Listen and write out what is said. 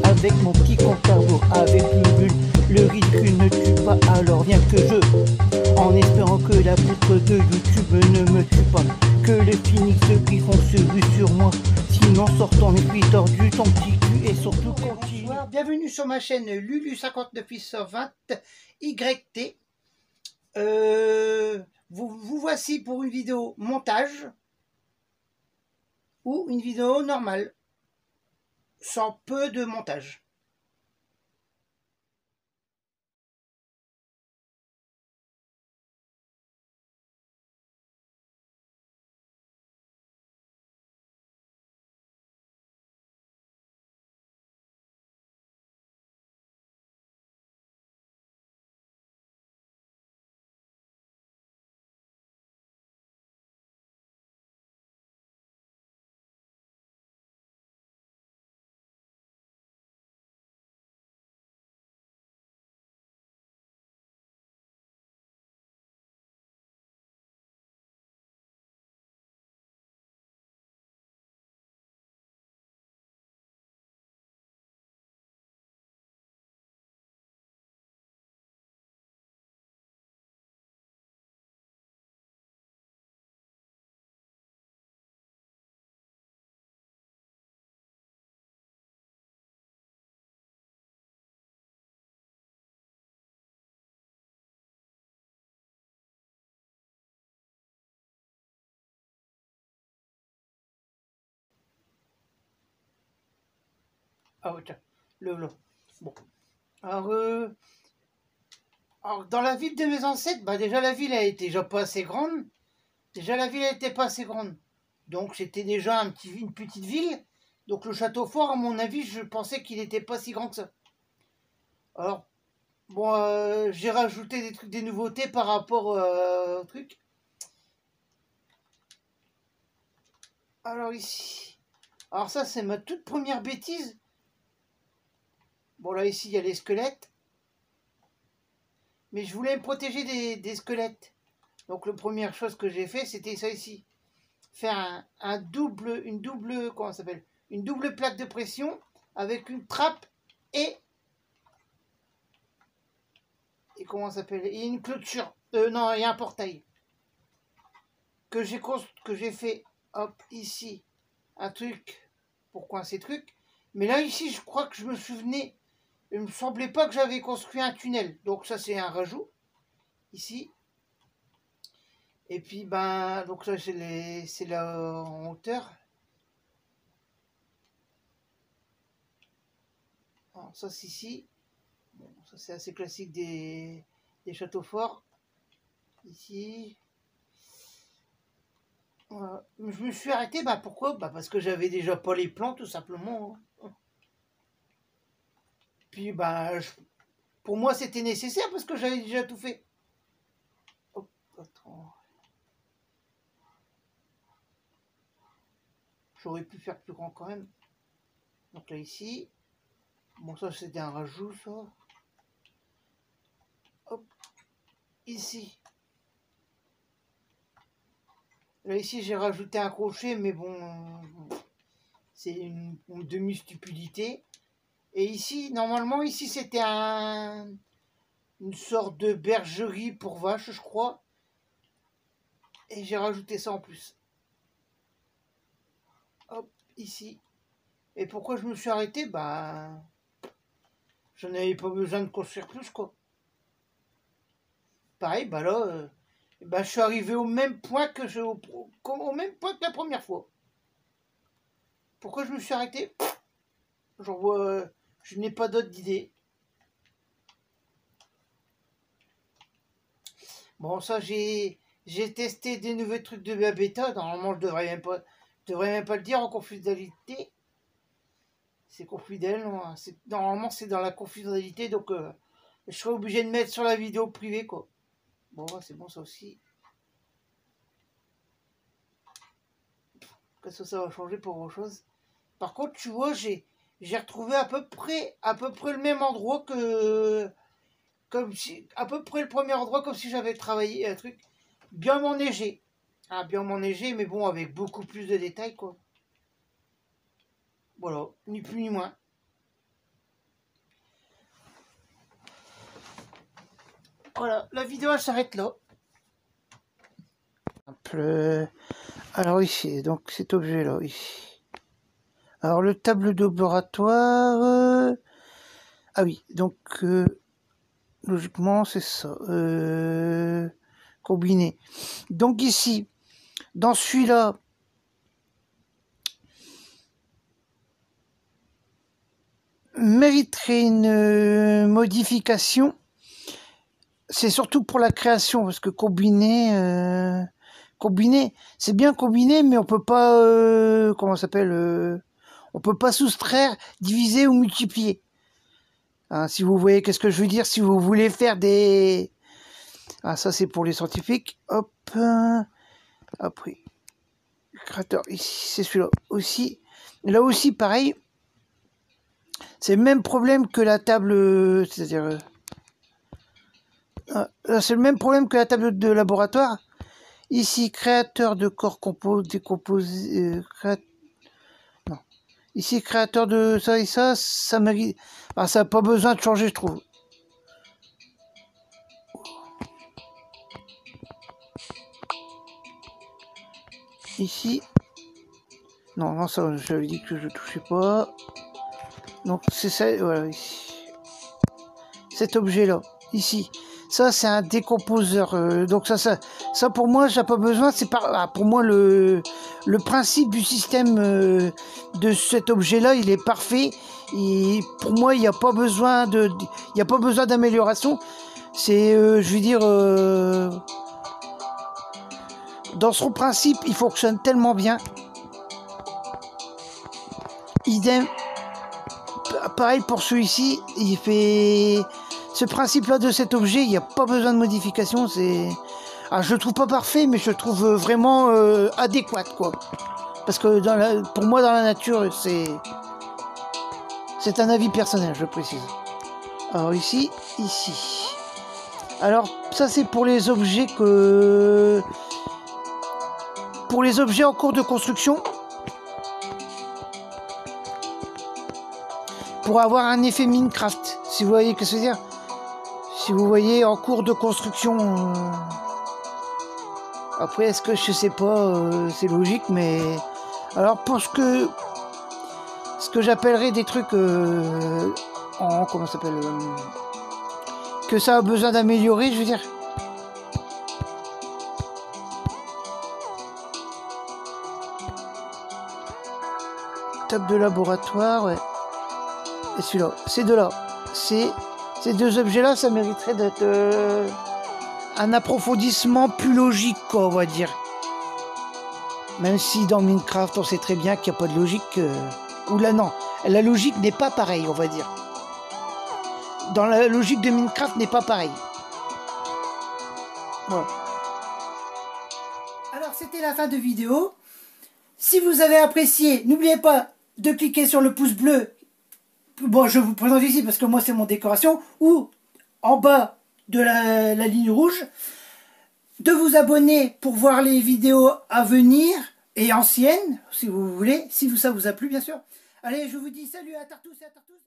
Avec mon petit compte à rebours, avec une bulle, le ridicule ne tue pas, alors viens que je, en espérant que la poutre de YouTube ne me tue pas, que les phoenix qui font se rue sur moi, sinon sort ton esprit tordu, ton petit cul et surtout continue. Bonsoir, bienvenue sur ma chaîne Lulu59 YT. Vous voici pour une vidéo montage ou une vidéo normale, sans peu de montage. Ah oui, tiens, le long. Bon. Alors, dans la ville de mes ancêtres, bah déjà la ville elle était déjà pas assez grande. Déjà la ville elle était pas assez grande. Donc c'était déjà une petite ville. Donc le château fort, à mon avis, je pensais qu'il n'était pas si grand que ça. Alors, bon, j'ai rajouté des trucs, des nouveautés par rapport au truc. Alors ici. Alors ça c'est ma toute première bêtise. Bon là ici il y a les squelettes. Mais je voulais me protéger des squelettes. Donc la première chose que j'ai fait, c'était ça ici. Faire une double, comment ça s'appelle? Une double plaque de pression avec une trappe et comment ça s'appelle? Et une clôture. Non, il y a un portail. Que j'ai fait, hop, ici, un truc pour coincer truc. Mais là, ici, je crois que je me souvenais, il me semblait pas que j'avais construit un tunnel. Donc ça, c'est un rajout, ici. Et puis, ben, donc là, c'est la en hauteur. Alors, ça, c'est ici. Bon, ça, c'est assez classique des châteaux forts. Ici. Je me suis arrêté, bah pourquoi? Bah parce que j'avais déjà pas les plans, tout simplement. Puis, bah, pour moi, c'était nécessaire parce que j'avais déjà tout fait. Hop, attends. J'aurais pu faire plus grand quand même. Donc là, ici. Bon, ça, c'était un rajout, ça. Hop. Ici. Là, ici, j'ai rajouté un crochet, mais bon, c'est une demi-stupidité. Et ici, normalement, ici, c'était une sorte de bergerie pour vaches, je crois. Et j'ai rajouté ça en plus. Hop, ici. Et pourquoi je me suis arrêté? Bah, j'en avais pas besoin de construire plus, quoi. Pareil, bah là, bah, je suis arrivé au même point au même point que la première fois. Pourquoi je me suis arrêté? Genre, je n'ai pas d'autre d'idée. Bon, ça, j'ai testé des nouveaux trucs de la bêta. Normalement, je devrais même pas le dire en confidentialité. C'est confidentiel. Normalement, c'est dans la confidentialité, donc je serais obligé de mettre sur la vidéo privée, quoi. Bon, c'est bon, ça aussi. Qu'est-ce que ça va changer pour autre chose? Par contre, tu vois, j'ai retrouvé à peu près le même endroit que à peu près le premier endroit, comme si j'avais travaillé un truc bien enneigé. Ah, bien enneigé, mais bon, avec beaucoup plus de détails, quoi. Voilà, ni plus ni moins. Voilà, la vidéo elle s'arrête là. Alors ici, donc cet objet là, ici. Alors le tableau de laboratoire. Ah oui, donc logiquement c'est ça. Combiné. Donc ici, dans celui-là, mériterait une modification. C'est surtout pour la création, parce que combiner, c'est bien combiné, mais on peut pas, comment ça s'appelle, on peut pas soustraire, diviser ou multiplier. Hein, si vous voyez qu'est-ce que je veux dire, si vous voulez faire des, ah ça c'est pour les scientifiques, hop, après, créateur ici, c'est celui-là aussi, là aussi pareil, c'est le même problème que la table, c'est-à-dire c'est le même problème que la table de laboratoire. Ici, créateur de corps décomposé, non. Ici, créateur de ça et ça mérite. Ah, ça n'a pas besoin de changer, je trouve. Ici, non, non, ça, j'avais dit que je touchais pas. Donc, c'est ça, voilà, ici. Cet objet-là, ici. Ça, c'est un décomposeur. Donc, ça pour moi, j'ai pas besoin. C'est pour moi, le principe du système de cet objet-là, il est parfait. Et pour moi, il n'y a pas besoin d'amélioration. C'est, je veux dire, dans son principe, il fonctionne tellement bien. Idem. Pareil pour celui-ci, il fait ce principe-là de cet objet, il n'y a pas besoin de modification. Je le trouve pas parfait, mais je le trouve vraiment adéquat, quoi. Parce que pour moi, dans la nature, c'est un avis personnel, je précise. Alors ici. Alors ça, c'est pour les objets en cours de construction. Pour avoir un effet Minecraft, si vous voyez ce que je veux dire. Si vous voyez en cours de construction, après est-ce que je sais pas, c'est logique, mais alors pour ce que j'appellerais des trucs comment ça s'appelle, que ça a besoin d'améliorer, je veux dire. Table de laboratoire, ouais. Et celui-là, ces deux-là, ces deux objets-là, ça mériterait d'être un approfondissement plus logique, quoi, on va dire. Même si dans Minecraft, on sait très bien qu'il n'y a pas de logique. Ou là, non, la logique n'est pas pareille, on va dire. Dans la logique de Minecraft n'est pas pareille. Voilà. Alors, c'était la fin de vidéo. Si vous avez apprécié, n'oubliez pas de cliquer sur le pouce bleu. Bon, je vous présente ici parce que moi c'est mon décoration, ou en bas de la ligne rouge, de vous abonner pour voir les vidéos à venir et anciennes, si vous voulez, si ça vous a plu bien sûr. Allez, je vous dis salut à Tartous et à Tartous.